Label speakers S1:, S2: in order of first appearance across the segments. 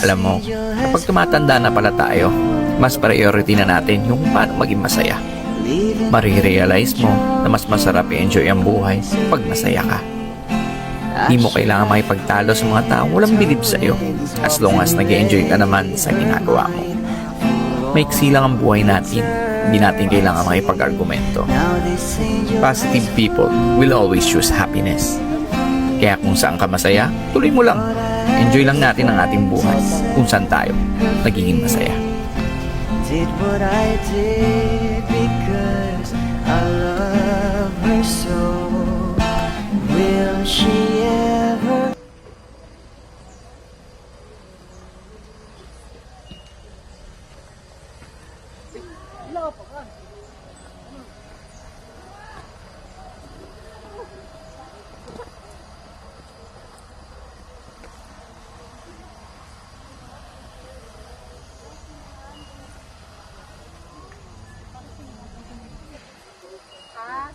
S1: Alam mo, kapag tumatanda na pala tayo, mas priority na natin yung paano maging masaya. Marirealize mo na mas masarap i-enjoy ang buhay pag masaya ka. Di mo kailangan makipagtalo sa mga taong walang bilib sa'yo as long as nag-enjoy ka naman sa ginagawa mo. Maiksi lang ang buhay natin, hindi natin kailangan makipag-argumento. Positive people will always choose happiness. Kaya kung saan ka masaya, tuloy mo lang. Enjoy lang natin ang ating buhay kung saan tayo nagiging masaya.
S2: Did what I did because I love her so. Will she ever?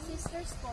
S3: Sisters po.